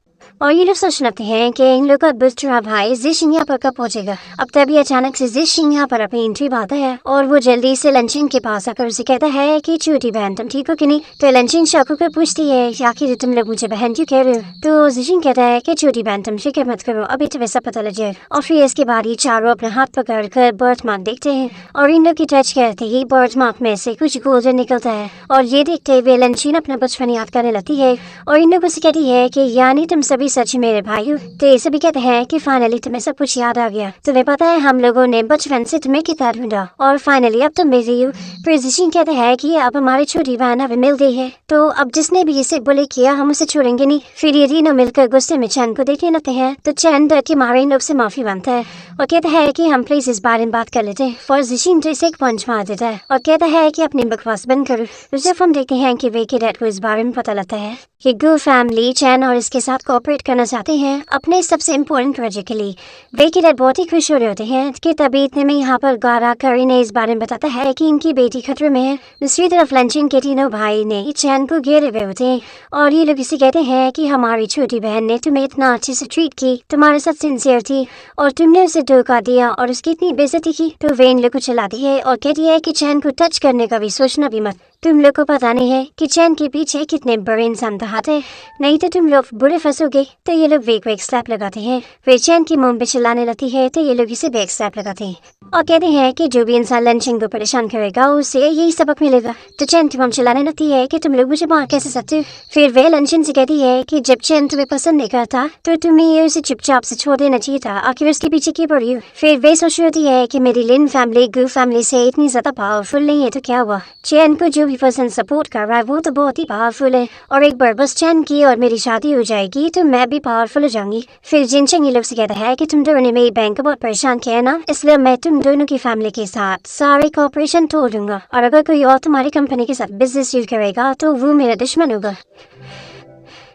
और ये लोग सोच लगते हैं कि इन लोग का दूसरा भाई जिशिंग यहाँ पर कब पहुंचेगा। अब तभी अचानक से जिशिंग यहाँ पर अपनी एंट्री पाता है और वो जल्दी से लंचिन के पास आकर उसे कहता है कि छोटी बहन तुम ठीक हो कि नहीं। तो लंचिन शौक होकर पूछती है आखिर तुम लोग मुझे बहन क्यों कह रहे हो। तो जिशिंग कहता है कि छोटी बहन तुम फिक्र मत करो, अभी तो वैसा पता लग जाए। और फिर इसके बाद ये चारों अपना हाथ पकड़ कर बर्थ मार्क देखते हैं और इन लोग की टच करते ही बर्थ मार्क में से कुछ गोल्डन निकलता है और ये देखते हुए लंचिन अपना बचपन याद करने लगती है और इन लोगों से कहती है कि यानी तुम सभी सच मेरे भाई हो। तो ये सभी कहते हैं कि फाइनली तुम्हें सब कुछ याद आ गया, तुम्हें पता है हम लोगों ने बचपन से तुम्हें कितना ढूंढा और फाइनली अब तुम बिजी हो। फिर जिशिंग कहते हैं कि अब हमारी छोटी बहन अब मिल गई है तो अब जिसने भी इसे बुले किया हम उसे छोड़ेंगे नहीं। फिर ये तीनों मिलकर गुस्से में चैन को देखने लगते हैं तो चैन डर के मारे इन लोग से माफी मांगता है और कहता है कि हम प्लीज इस बारे में बात कर लेते हैं। और जिशिंग तो इसे एक पंच मार देता है और कहता है कि अपनी बकवास बंद करो। जब हम देखते हैं कि वे के डैड को इस बारे में पता लगता है कि गू फैमिली चैन और इसके साथ कोऑपरेट करना चाहते हैं अपने सबसे इम्पोर्टेंट प्रोजेक्ट के लिए। वे के डैड बहुत ही खुश हो रहे होते हैं कि तभी इतने में यहाँ पर गारा करी ने इस बारे में बताता है कि इनकी बेटी खतरे में है। दूसरी तरफ लंचिन के तीनों भाई ने चैन को घेरे हुए होते हैं और ये लोग इसे कहते हैं कि हमारी छोटी बहन ने तुम्हें इतना अच्छे से ट्रीट की, तुम्हारे साथ सिंसियर थी और तुमने उसे धोखा दिया और उसकी इतनी बेइज्जती की। तो वे इन लोग को चलाती है और कहती है कि चैन को टच करने का भी सोचना भी मत, तुम लोग को पता नहीं है कि चैन के पीछे कितने बड़े इंसान तैनात है, नहीं तो तुम लोग बुरे फंसोगे। तो ये लोग वेक वेक स्लैप लगाते हैं। फिर चैन की मोम पे चिल्लाने लगती है तो ये लोग इसे बैक स्लैप लगाते हैं और कहते हैं कि जो भी इंसान लंचिन को परेशान करेगा उसे यही सबक मिलेगा। तो चैन की मोम चिल्लाने लगती है कि तुम लोग मुझे मार कैसे सकते हो। फिर वे लंचिन से कहती है कि जब चैन तुम्हें पसंद नहीं करता तो तुम्हें उसे चुपचाप से छोड़ देना चाहिए था, आखिर उसके पीछे क्यों पड़ी हो। फिर वे सोच रही होती है कि मेरी लिन फैमिली गू फैमिली से इतनी ज्यादा पावरफुल नहीं है तो क्या हुआ, चैन को जो भी पर्सन सपोर्ट कर रहा है वो तो बहुत ही पावरफुल है और एक बार बस चैन की और मेरी शादी हो जाएगी तो मैं भी पावरफुल हो जाऊंगी। फिर जिनचंग ये लोग से कहता है कि तुम दोनों ने मेरी बैंक को बहुत परेशान किया है ना, इसलिए मैं तुम दोनों की फैमिली के साथ सारे कॉर्पोरेशन तोड़ दूंगा और अगर कोई और तुम्हारी कंपनी के साथ बिजनेस यूज करेगा तो वो मेरा दुश्मन होगा।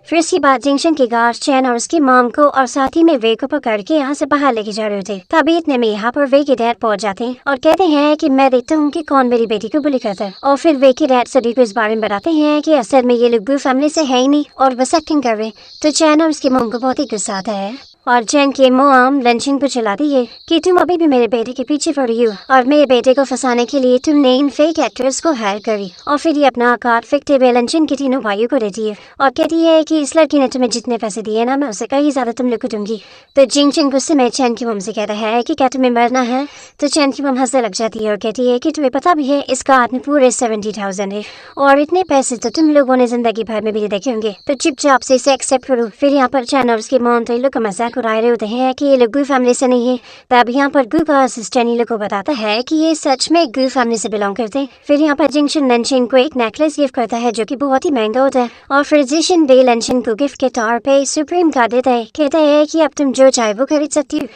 फिर इसके बाद जिंगशन के गार्ड चैन और उसकी मॉम को और साथ ही में वे को पकड़ के यहाँ से बाहर लेके जा रहे थे। तभी इतने में यहाँ पर वे के डैड पहुंच जाते हैं और कहते हैं कि मैं देखता हूँ कि कौन मेरी बेटी को बुली करता है। और फिर वे के डैड सभी को इस बारे में बताते हैं कि असल में ये लोग गू फैमिली से है ही नहीं और बस एक्टिंग कर रहे। तो चैन और उसकी मॉम को बहुत ही गुस्सा आता है और चैन की मॉम लंचिन को चिल्लाती है कि तुम अभी भी मेरे बेटे के पीछे पड़ रही हो और मेरे बेटे को फंसाने के लिए तुमने इन फेक एक्टर्स को हायर करी। और फिर ये अपना कार्ड फेंकते हुए लंचिन के तीनों भाइयों को देती है और कहती है कि इस लड़की ने तुम्हें जितने पैसे दिए ना मैं उसे कहीं ज्यादा तुम लोग को दूंगी। तो जिंगचिंग गुस्से में चैन की मॉम से कहता है कि क्या तुम्हें मरना है। तो चैन की मॉम हंसने लग जाती है और कहती है कि तुम्हें पता भी है इस कार्ड में पूरे 70,000 है और इतने पैसे तो तुम लोगों ने जिंदगी भर में भी नहीं देखे होंगे, तो चुपचाप से इसे एक्सेप्ट करो। फिर यहाँ पर चैन और उसकी मॉम तो इन लोग का मजाक उड़ा रहे होते हैं कि ये लोग गू फैमिली से नहीं है। तब यहाँ पर गू का असिस्टेंट इन लोग को बताता है कि ये सच में गू फैमिली से बिलोंग करते हैं। फिर यहाँ पर जिंगशन लंचिन को एक नेकलेस गिफ्ट करता है जो कि बहुत ही महंगा होता है और फिर जिशन बे लंचिन को गिफ्ट के तौर पे सुप्रीम कार्ड देता है, कहता है कि अब तुम जो चाहे वो खरीद सकती हो।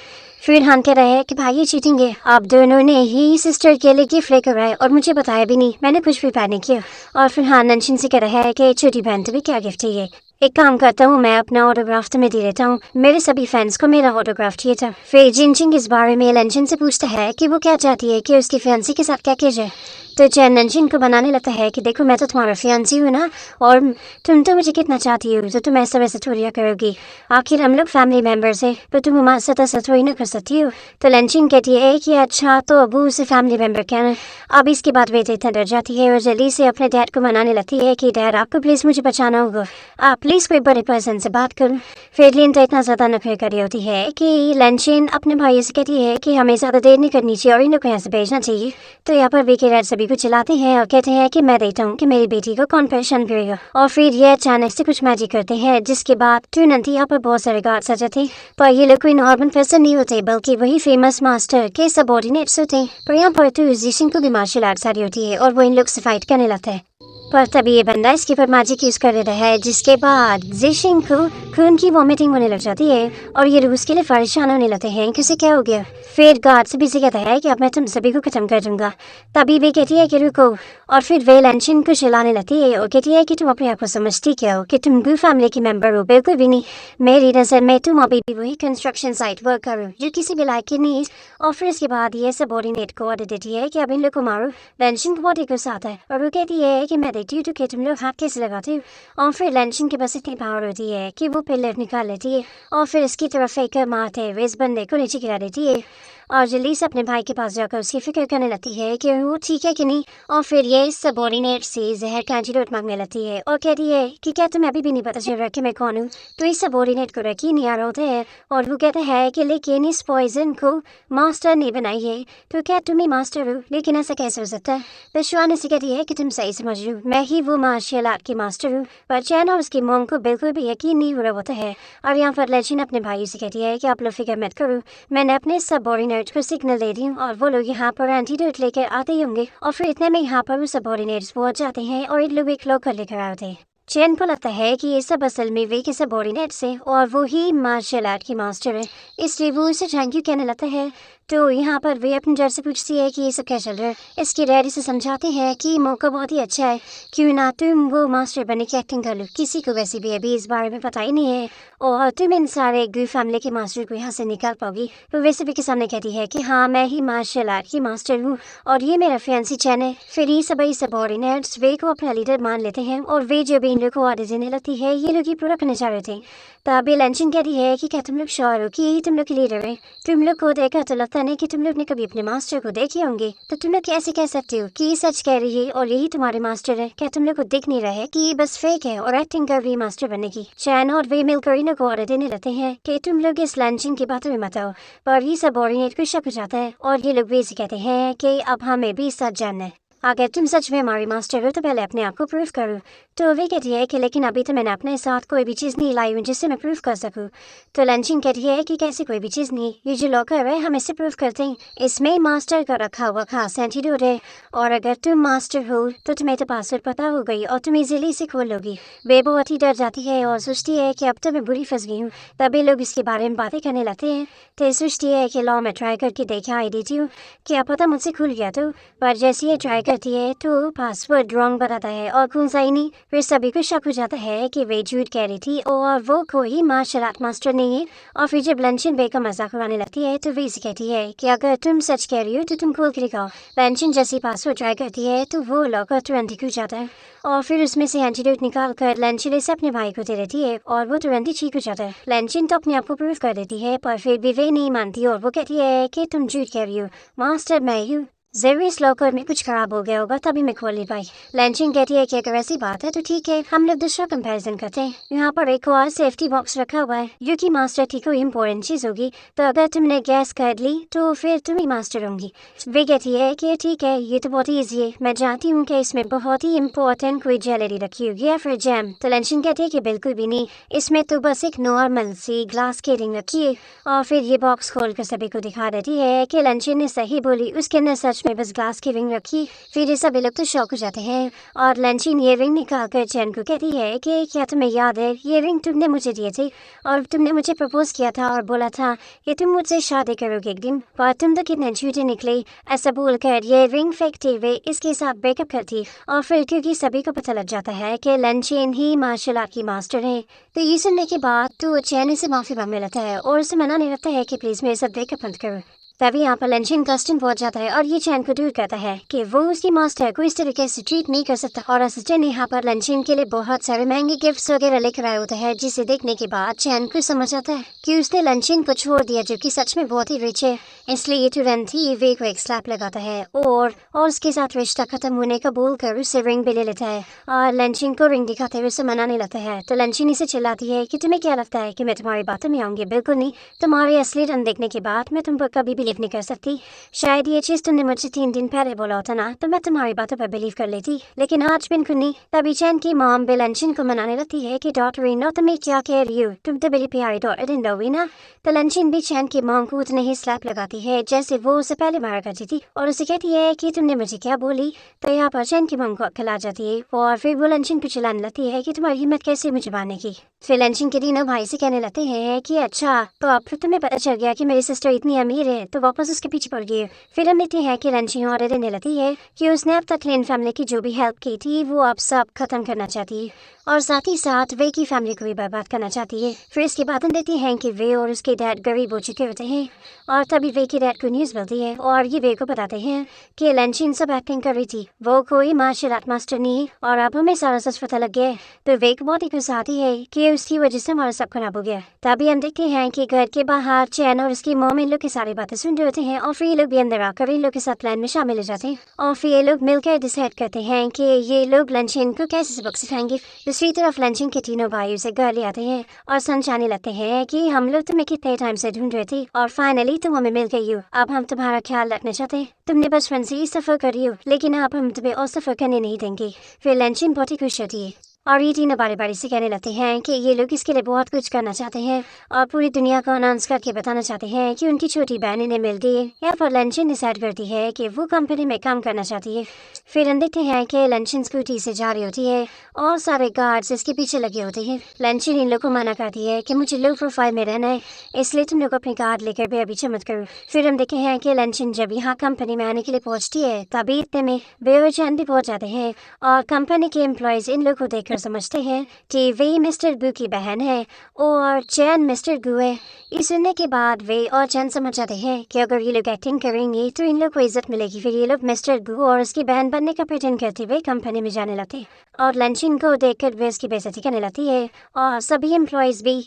फिर हान कह रहा है कि भाई ये चीटिंग है, आप दोनों ने ही सिस्टर के लिए गिफ्ट लेकर आए और मुझे बताया भी नहीं, मैंने कुछ भी पहने किया। और फिर हान लंचिन से कह रहा है कि छोटी बहन तुम्हें क्या गिफ्ट है ये, एक काम करता हूँ मैं अपना ऑटोग्राफ तुम्हें दे देता हूँ, मेरे सभी फैंस को मेरा ऑटोग्राफ चाहिए था। फिर जिनचिंग इस बारे में लंचिन से पूछता है कि वो क्या चाहती है कि उसकी फैंसी के साथ क्या किया जाए। तो चैन लंचिन को बनाने लगता है कि देखो मैं तो तुम्हारा फियांसी हूँ ना, और तुम तो मुझे कितना चाहती हो, तो तुम ऐसा वैसा थोड़ी करोगी, आखिर हम लोग फैमिली मेम्बर्स हैं, तो तुम हमारे साथ ऐसा थोड़ी ना कर सकती हो। तो लंचिन कहती है कि अच्छा तो अबू उसे फैमिली मेम्बर कहना। अब इसके बाद बेटे इतना डर जाती है और जल्दी से अपने डैड को मनाने लगती है कि डैड आपको प्लीज़ मुझे बचाना होगा, आप प्लीज़ कोई बड़े पर्सन से बात करो। फिर लिन तो इतना ज़्यादा नखरे कर रही होती है कि लंचिन अपने भाई से कहती है कि हमें ज़्यादा देर नहीं करनी चाहिए और इन लोग को यहाँ से भेजना चाहिए। तो यहाँ पर विकी डैड सभी को चिल्लाते हैं और कहते हैं कि मैं देखता हूँ कि मेरी बेटी को कौन परेशान करेगा, और फिर ये अचानक से कुछ मैजिक करते हैं जिसके बाद तुरंत यहाँ पर बहुत सारे गार्ड्स आ जाते हैं। पर ये लोग कोई नॉर्मल पर्सन नहीं होते बल्कि वही फेमस मास्टर के सबऑर्डिनेट्स होते हैं। पर यहाँ पर तो जिशिन को भी मार्शल आर्ट्स आ रही होती है और वो इन लोग से फाइट करने लगता है। पर तभी ये बंदा इसके ऊपर मैजिक यूज कर देता है जिसके बाद जिशिन को खून की वॉमिटिंग होने लग जाती है और ये लोग उसके लिए परेशान होने लगते हैं कि उसे क्या हो गया। फिर गार्ड से भी से कहता है कि अब मैं तुम सभी को खत्म कर दूंगा। तभी वे कहती है कि रुको, और फिर वे लंचिन को चिल्लाने लगती है और कहती है कि तुम अपने आप को समझती क्या हो कि तुम गू फैमिली की मेंबर हो, बिल्कुल भी नहीं। मेरी नजर में तुम अभी भी वही कंस्ट्रक्शन साइट वर्क करो जो किसी भी लायक की नहीं। और फिर इसके बाद ये सबऑर्डिनेट को ऑर्डर देती है कि अब इन लोग को मारो। लंचिन को बहुत गुस्सा आता है और वो कहती है कि मैं देखती हूँ तो कि तुम लोग हाथ कैसे लगाते हो। और फिर लंचिन के पास इतनी पावर होती है कि वो पिलर निकाल लेती है और फिर इसकी तरफ फेंकर मारते हुए इस बंदे को नीचे गिरा देती है और जल्दी से अपने भाई के पास जाकर उसकी फिक्र करने लगती है कि वो ठीक है कि नहीं। और फिर ये सबऑर्डिनेट से जहर का एंटीडोट मांगने लगती है और कहती है कि क्या तुम्हें अभी भी नहीं पता चल रहा कि मैं कौन हूँ। तो इस सबऑर्डिनेट को यकीन नहीं आ रहा होता है और वो कहता है कि लेकिन इस पॉइजन को मास्टर ने बनाई है, तो क्या तुम ही मास्टर हो, लेकिन ऐसा कैसे हो सकता है। तो शुआन से कहती है कि तुम सही समझ रहे हो, मैं ही वो मार्शल आर्ट की मास्टर हूँ। पर चैन और उसकी मोम को बिल्कुल भी यकीन नहीं हो रहा होता है और यहाँ पर लंचिन अपने भाई से कहती है कि आप लोग फिक्र मत करो, मैंने अपने सबऑर्डिनेट को सिग्नल दे दी हूँ और वो लोग यहाँ पर एंटीडोट लेकर आते ही होंगे। और फिर इतने में यहाँ पर वो सबऑर्डिनेट्स पहुंच जाते हैं और इन लोग एक लोकल लेकर आते हैं। चैन को लगता है कि ये सब असल में वे के सबऑर्डिनेट्स हैं और वो ही मार्शल आर्ट की मास्टर है, इसलिए वो उसे थैंक यू कहने लगता है। तो यहाँ पर वे अपने डैड से पूछती है कि ये सब क्या चल रहा है। इसके डैडी से समझाते हैं कि मौका बहुत ही अच्छा है, क्यों ना तुम वो मास्टर बनने की एक्टिंग कर लो, किसी को वैसे भी अभी इस बारे में पता ही नहीं है और तुम इन सारे गू फैमिली के मास्टर को यहाँ से निकाल पाओगी। तो वैसे भी के सामने कहती है कि हाँ मैं ही मार्शल आर्ट की मास्टर हूँ और ये मेरा फैंसी चैन है। फिर ये सभी सबऑर्डिनेट्स वे को अपना लीडर मान लेते हैं और वे जो भी इन लोग को ऑर्डर देने लगती है ये लोग ही पूरा करने चाह रहे थे। तभी लंचिन कहती है कि क्या तुम लोग श्योर हो कि यही तुम लोग के लीडर है, तुम लोग को देखा तो लगता नहीं कि तुम लोग ने कभी अपने मास्टर को देखे होंगे, तो तुम लोग कैसे कह सकते हो कि ये सच कह रही है और यही तुम्हारे मास्टर है। क्या तुम लोग को दिख नहीं रहा है कि ये बस फेक है और एक्टिंग कर रही है मास्टर बनने की। चैन और वे मिलकर इन को ऑर्डर देने लगते हैं कि तुम लोग इस लंचिन की बातों में मत आओ। पर ये सबऑर्डिनेट को शक हो जाता है और ये लोग वे से कहते हैं कि अब हमें भी सच जानना है, अगर तुम सच में हमारी मास्टर हो तो पहले अपने आप को प्रूफ करो। तो वे कहती है कि लेकिन अभी तो मैंने अपने साथ कोई भी चीज़ नहीं लाई हूँ जिससे मैं प्रूफ कर सकूँ। तो लंचिन कहती है कि कैसे कोई भी चीज़ नहीं, ये जो लॉकर है हम इससे प्रूफ करते हैं, इसमें मास्टर का रखा हुआ खास एंटीडोट है और अगर तुम मास्टर हो तो तुम्हें तो पासवर्ड पता हो गई और तुम इजीली इसे खोल लोगी। वे बहुत ही डर जाती है और सोचती है कि अब तो मैं बुरी फंस गई हूँ। तभी लोग इसके बारे में बातें करने लगते हैं। तो सोचती है कि लो मैं ट्राई करके देखा आई देती हूँ, क्या पता मुझसे खुल गया। तो पर जैसे ये ट्राई करती है तो पासवर्ड रॉन्ग बताता है और खुलता ही नहीं। फिर सभी को शक हो जाता है कि वे झूठ कह रही थी और वो कोई मार्शल आर्ट मास्टर नहीं है। और फिर जब लंचिन वे का मजाक उड़ाने लगती है तो वे से कहती है कि अगर तुम सच कह रही हो तो तुम खोल के दिखाओ। लंचिन जैसी पासवर्ड ट्राई करती है तो वो लॉकर तुरंत ही खुल जाता है और फिर उसमें से एंटीडोट निकाल कर लंचिन इसे अपने भाई को दे देती है और वो तुरंत ही ठीक हो जाता है। लंचिन तो अपने आप को प्रूफ कर देती है पर फिर भी वे नहीं मानती और वो कहती है कि तुम झूठ कह रही हो, मास्टर मैं हूँ, जरूर इस लॉकर में कुछ खराब हो गया होगा तभी मैं खोल नहीं पाई। लंचिन कहती है कि अगर ऐसी बात है तो ठीक है, हम लोग दूसरा कंपैरिजन करते हैं। यहाँ पर एक और सेफ्टी बॉक्स रखा हुआ है जो कि मास्टर की कोई इम्पोर्टेंट चीज होगी, तो अगर तुमने गैस कर ली तो फिर तुम ही मास्टर होंगी। वे कहती है कि ठीक है, ये तो बहुत ईजी है, मैं जानती हूँ कि इसमें बहुत ही इम्पोर्टेंट कोई ज्वेलरी रखी होगी या फिर जैम। तो लंचिन कहती है कि बिल्कुल भी नहीं, इसमें तो बस एक नॉर्मल सी ग्लास की रिंग रखी है। और फिर ये बॉक्स खोल कर सभी को दिखा देती है कि लंचिन ने सही बोली, उसके अंदर सच में बस ग्लास की रिंग रखी। फिर ये सभी लोग तो शौक हो जाते हैं और लंचिन ये रिंग निकाल कर चैन को कहती है कि क्या तुम्हें याद है ये रिंग तुमने मुझे दिए थे और तुमने मुझे प्रपोज किया था और बोला था कि तुम मुझसे शादी करोगे एक दिन, पर तुम तो कितने झूठे निकले। ऐसा बोलकर ये रिंग फेंकते हुए इसके साथ ब्रेकअप करती और फिर क्योंकि सभी को पता लग जाता है कि लंचिन ही मार्शल आर्ट की मास्टर है, तो ये सुनने के बाद तो चैन से माफी मांगने लगता है और उसे मनाने लगता है कि प्लीज मेरे साथ ब्रेकअप मत करो। तभी यहाँ पर लंचिन कस्टन पहुंच जाता है और ये चैन को दूर करता है कि वो उसकी मास्टर को इस तरीके से ट्रीट नहीं कर सकता। और असिस्टेंट यहाँ पर लंचिन के लिए बहुत सारे महंगे गिफ्ट्स वगैरह लेकर आए होते हैं, जिसे देखने के बाद चैन को समझ आता है कि उसने लंचिन को छोड़ दिया, जो कि सच में बहुत ही रिच है। इसलिए तुरंत ही वे को एक स्लैप लगाता है और उसके साथ रिश्ता खत्म होने का बोलकर उससे रिंग भी ले लेता है और लंचिन को रिंग दिखाते हुए उसे मनाने लगता है। तो लंचिन इसे चिल्लाती है कि तुम्हें क्या लगता है कि मैं तुम्हारी बातों में आऊंगी? बिल्कुल नहीं, तुम्हारे असली रंग देखने के बाद मैं तुम पर कभी बिलीव नहीं कर सकती। शायद ये चीज तुमने मुझसे 3 दिन पहले बोला होता ना, तो मैं तुम्हारी बातों पर बिलीव कर लेती, लेकिन आज बिल्कुल नहीं। तभी चैन की मॉम भी लंचिन को मनाने लगती है कि डॉक्टर इन लो, तुम्हें क्या कह रही हो, तुम तो मेरी प्यारी डॉक्टर इन लो ना। तो लंचिन भी चैन की मॉम को उतने ही स्लैप लगाती है जैसे वो उसे पहले मारा करती थी और उसे कहती है कि तुमने मुझे क्या बोली। तो यहाँ पर चैन की मॉम को अक्ल आ जाती है और फिर वो लंचिन को चिल्लाने लगती है कि तुम्हारी हिम्मत कैसे मुझे मारने की। फिर लंचिन के तीनों भाई से कहने लगते हैं कि अच्छा, तो अब फिर तुम्हें पता चल गया कि मेरी सिस्टर इतनी अमीर है, तो वापस उसके पीछे पड़ गई। फिर हम देखते हैं कि लंचिन और देने लगती है कि उसने अब तक लेन फैमिली की जो भी हेल्प की थी वो अब सब खत्म करना चाहती है और साथ ही साथ वे की फैमिली को भी बर्बाद करना चाहती है। फिर इसके बाद हम देखते हैं कि वे और उसके डैड गरीब हो चुके होते हैं और तभी वे के डैड को न्यूज़ मिलती है और ये वे को बताते हैं कि लंचिन सब एक्टिंग कर रही थी, वो कोई मार्शल आर्ट मास्टर नहीं और अब हमें सारा सच पता लग गया। तो वे को बहुत ही गुस्सा आती है कि उसकी वजह से हमारा सब खराब हो गया। तभी हम देखते हैं कि घर के बाहर चैन और उसकी मॉम इन लोग की सारी बातें सुन रहे होते हैं और फिर ये लोग भी अंदर आकर इन लोग के साथ प्लान में शामिल हो जाते हैं और फिर ये लोग मिलकर डिसाइड करते हैं कि ये लोग लंचिन को कैसे सबक सिखाएंगे। दूसरी तरफ लंचिन के तीनों भाई उसे घर ले आते हैं और समझाने लगते हैं कि हम लोग तुम्हें कितने टाइम से ढूंढ रहे थे और फाइनली तुम हमें मिल गई हो। अब हम तुम्हारा ख्याल रखना चाहते हैं, तुमने बचपन से ही सफर करी हो, लेकिन अब हम तुम्हें और सफर करने नहीं देंगे। फिर लंचिन बहुत ही खुश होती है और ये तीनों बारी बारी से कहने लगते हैं कि ये लोग इसके लिए बहुत कुछ करना चाहते हैं और पूरी दुनिया को अनाउंस करके बताना चाहते हैं कि उनकी छोटी बहन इन्हें मिल गई है। यहाँ पर लंचिन डिसाइड करती है कि वो कंपनी में काम करना चाहती है। फिर हम देखते हैं कि लंचिन स्कूटी से जा रही होती है और सारे गार्ड्स इसके पीछे लगे होते हैं। लंचिन इन लोग को मना करती है कि मुझे लो प्रोफाइल में रहना है, इसलिए तुम लोग अपने गार्ड लेकर भी अभी मत करो। फिर हम देखते हैं कि लंचिन जब यहाँ कंपनी में आने के लिए पहुँचती है तभी इतने में बेवजह भी पहुँच जाते हैं और कंपनी के एम्प्लॉयज इन लोग को देखकर समझते हैं कि वे मिस्टर गू की बहन है और चैन मिस्टर गू है। इस सुनने के बाद वे और चैन समझ जाते हैं कि अगर ये लोग एक्टिंग करेंगे तो इन लोग को इज्जत मिलेगी। फिर ये लोग मिस्टर गू और उसकी बहन बनने का प्रेटेंड करते हुए कंपनी में जाने लगते हैं और लंचिन को देखकर वे उसकी बेइज्जती करने लगती है और सभी एम्प्लॉयज भी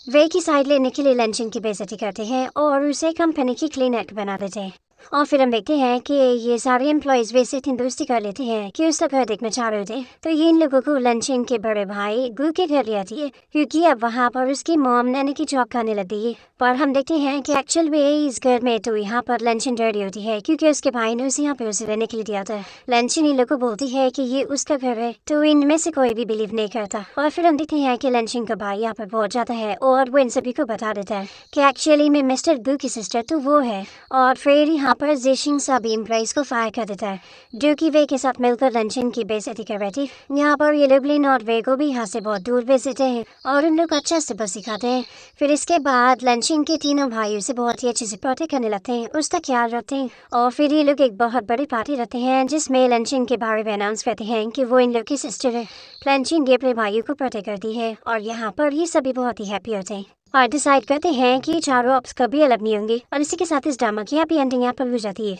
वे की साइड लेने के लिए लंचिन की बेइज्जती करते हैं और उसे कंपनी की क्लीनर बना देते हैं। और फिर हम देखते हैं कि ये सारे एम्प्लॉयज वैसे इतनी दोस्ती कर लेते हैं कि उसका घर देखना चाह रहे थे। तो ये इन लोगों को लंचिन के बड़े भाई गू के घर ले आती है क्योंकि अब वहाँ पर उसकी मॉम नैनी की जॉब करने लगी है। पर हम देखते हैं कि एक्चुअल में इस घर में तो यहाँ पर लंचिन डर रही होती है क्योंकि उसके भाई ने उसे यहाँ पे उसे रहने के लिए दिया था। लंचिन इन लोगों को बोलती है कि ये उसका घर है, तो इनमें से कोई भी बिलीव नहीं करता। और फिर हम देखते हैं कि लंचिन का भाई यहाँ पर पहुंच जाता है और वो इन सभी को बता देता है कि एक्चुअली में मिस्टर गू की सिस्टर तो वो है। और फिर यहाँ पर जेशिंग सभी एम्प्लॉइज को फायर कर देता है जो कि वे के साथ मिलकर लंचिन की बेइज्जती कर रहे थे। यहाँ पर ये लोग लिन और वे को भी यहाँ से बहुत दूर भेजते हैं और उन लोग को अच्छा सबक सिखाते हैं। फिर इसके बाद लंचिन के तीनों भाइयों से बहुत ही अच्छे से प्रोटेक्ट करने लगते हैं, उसका ख्याल रखते हैं और फिर ये लोग एक बहुत बड़ी पार्टी रखते हैं जिसमें लंचिन के बारे में अनाउंस करते हैं कि वो इन लोग की सिस्टर है। लंचिन भी अपने भाइयों को प्रोटेक्ट करती है और यहाँ पर ये सभी बहुत ही हैप्पी होते हैं और डिसाइड करते हैं कि चारों ऑप्स कभी अलग नहीं होंगे। और इसी के साथ इस ड्रामा की हैप्पी एंडिंग यहाँ पर हो जाती है।